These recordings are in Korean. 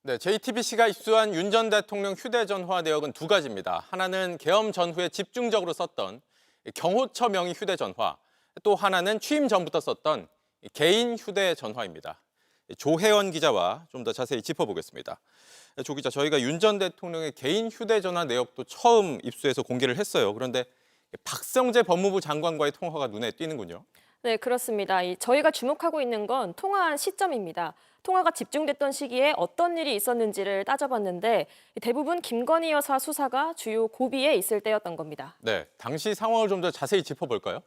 네, JTBC가 입수한 윤 전 대통령 휴대전화 내역은 두 가지입니다. 하나는 계엄 전후에 집중적으로 썼던 경호처 명의 휴대전화, 또 하나는 취임 전부터 썼던 개인 휴대전화입니다. 조혜원 기자와 좀 더 자세히 짚어보겠습니다. 조 기자, 저희가 윤 전 대통령의 개인 휴대전화 내역도 처음 입수해서 공개를 했어요. 그런데 박성재 법무부 장관과의 통화가 눈에 띄는군요. 네, 그렇습니다. 저희가 주목하고 있는 건 통화한 시점입니다. 통화가 집중됐던 시기에 어떤 일이 있었는지를 따져봤는데 대부분 김건희 여사 수사가 주요 고비에 있을 때였던 겁니다. 네, 당시 상황을 좀 더 자세히 짚어볼까요?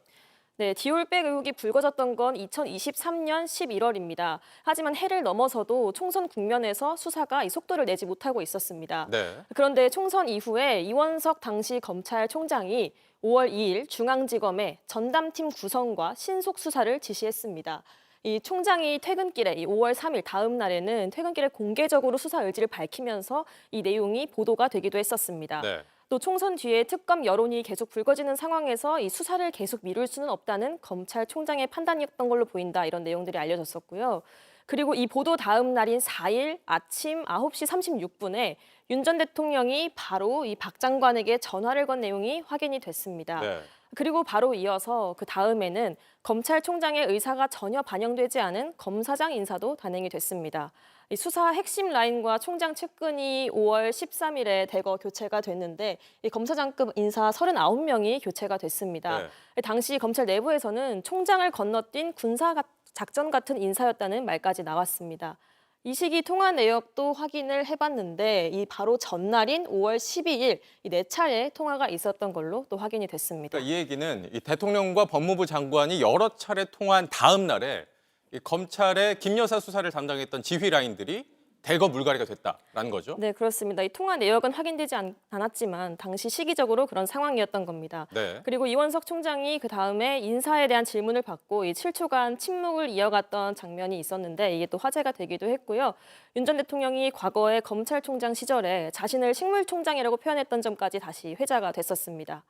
네, 디올백 의혹이 불거졌던 건 2023년 11월입니다. 하지만 해를 넘어서도 총선 국면에서 수사가 이 속도를 내지 못하고 있었습니다. 네. 그런데 총선 이후에 이원석 당시 검찰총장이 5월 2일 중앙지검에 전담팀 구성과 신속 수사를 지시했습니다. 이 총장이 퇴근길에 5월 3일 다음 날에는 퇴근길에 공개적으로 수사 의지를 밝히면서 이 내용이 보도가 되기도 했었습니다. 네. 또 총선 뒤에 특검 여론이 계속 불거지는 상황에서 이 수사를 계속 미룰 수는 없다는 검찰총장의 판단이었던 걸로 보인다, 이런 내용들이 알려졌었고요. 그리고 이 보도 다음 날인 4일 아침 9시 36분에 윤 전 대통령이 바로 이 박 장관에게 전화를 건 내용이 확인이 됐습니다. 네. 그리고 바로 이어서 그 다음에는 검찰총장의 의사가 전혀 반영되지 않은 검사장 인사도 단행이 됐습니다. 이 수사 핵심 라인과 총장 측근이 5월 13일에 대거 교체가 됐는데 이 검사장급 인사 39명이 교체가 됐습니다. 네. 당시 검찰 내부에서는 총장을 건너뛴 군사 작전 같은 인사였다는 말까지 나왔습니다. 이 시기 통화 내역도 확인을 해봤는데 이 바로 전날인 5월 12일 이 4차례 통화가 있었던 걸로 또 확인이 됐습니다. 그러니까 이 얘기는 이 대통령과 법무부 장관이 여러 차례 통화한 다음 날에 이 검찰의 김 여사 수사를 담당했던 지휘 라인들이 대거 물갈이가 됐다라는 거죠. 네, 그렇습니다. 이 통화 내역은 확인되지 않았지만 당시 시기적으로 그런 상황이었던 겁니다. 네. 그리고 이원석 총장이 그 다음에 인사에 대한 질문을 받고 이 7초간 침묵을 이어갔던 장면이 있었는데 이게 또 화제가 되기도 했고요. 윤 전 대통령이 과거에 검찰총장 시절에 자신을 식물총장이라고 표현했던 점까지 다시 회자가 됐었습니다.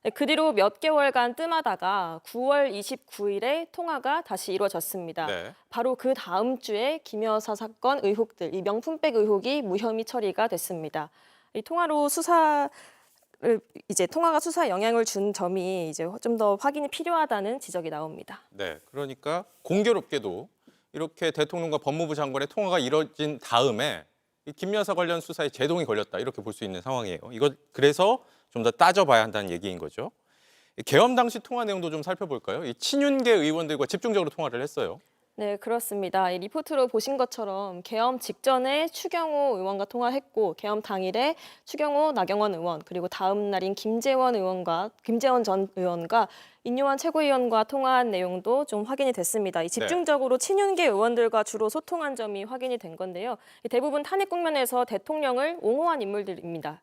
네, 그 뒤로 몇 개월간 뜸하다가 9월 29일에 통화가 다시 이루어졌습니다. 네. 바로 그 다음 주에 김 여사 사건 의혹들, 이 명품백 의혹이 무혐의 처리가 됐습니다. 이 통화로 통화가 수사에 영향을 준 점이 이제 좀 더 확인이 필요하다는 지적이 나옵니다. 네. 그러니까 공교롭게도 이렇게 대통령과 법무부 장관의 통화가 이뤄진 다음에 이 김 여사 관련 수사에 제동이 걸렸다, 이렇게 볼 수 있는 상황이에요. 이거 그래서 좀 더 따져봐야 한다는 얘기인 거죠. 계엄 당시 통화 내용도 좀 살펴볼까요? 이 친윤계 의원들과 집중적으로 통화를 했어요. 네, 그렇습니다. 이 리포트로 보신 것처럼 계엄 직전에 추경호 의원과 통화했고 계엄 당일에 추경호, 나경원 의원, 그리고 다음 날인 김재원 전 의원과 인요한 최고위원과 통화한 내용도 좀 확인이 됐습니다. 이 집중적으로 친윤계 의원들과 주로 소통한 점이 확인이 된 건데요. 대부분 탄핵 국면에서 대통령을 옹호한 인물들입니다.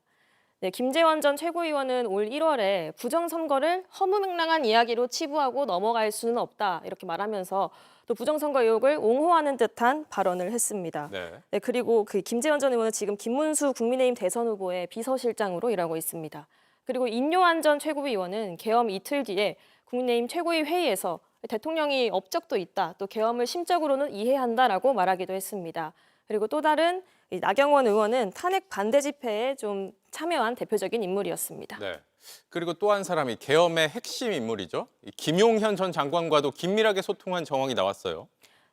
네, 김재원 전 최고위원은 올 1월에 부정선거를 허무맹랑한 이야기로 치부하고 넘어갈 수는 없다, 이렇게 말하면서 또 부정선거 의혹을 옹호하는 듯한 발언을 했습니다. 네. 네, 그리고 그 김재원 전 의원은 지금 김문수 국민의힘 대선 후보의 비서실장으로 일하고 있습니다. 그리고 인요한 전 최고위원은 계엄 이틀 뒤에 국민의힘 최고위 회의에서 대통령이 업적도 있다, 또 계엄을 심적으로는 이해한다라고 말하기도 했습니다. 그리고 또 다른 나경원 의원은 탄핵 반대 집회에 좀 참여한 대표적인 인물이었습니다. 네. 그리고 또 한 사람이 계엄의 핵심 인물이죠. 이 김용현 전 장관과도 긴밀하게 소통한 정황이 나왔어요.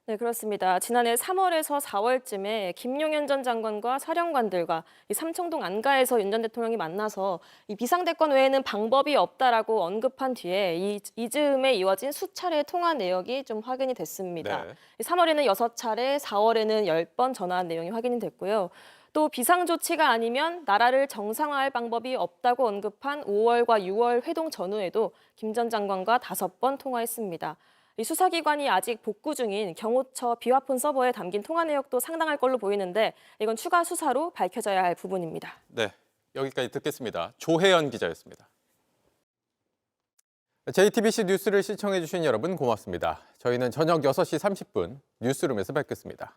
네, 그렇습니다. 지난해 3월에서 4월쯤에 김용현 전 장관과 사령관들과 이 삼청동 안가에서 윤 전 대통령이 만나서 이 비상대권 외에는 방법이 없다라고 언급한 뒤에 이즈음에 이어진 수차례 통화 내역이 좀 확인이 됐습니다. 네. 3월에는 6차례, 4월에는 10번 전화한 내용이 확인이 됐고요. 또 비상조치가 아니면 나라를 정상화할 방법이 없다고 언급한 5월과 6월 회동 전후에도 김 전 장관과 5번 통화했습니다. 이 수사기관이 아직 복구 중인 경호처 비화폰 서버에 담긴 통화 내역도 상당할 걸로 보이는데 이건 추가 수사로 밝혀져야 할 부분입니다. 네. 여기까지 듣겠습니다. 조혜연 기자였습니다. JTBC 뉴스를 시청해 주신 여러분 고맙습니다. 저희는 저녁 6시 30분 뉴스룸에서 뵙겠습니다.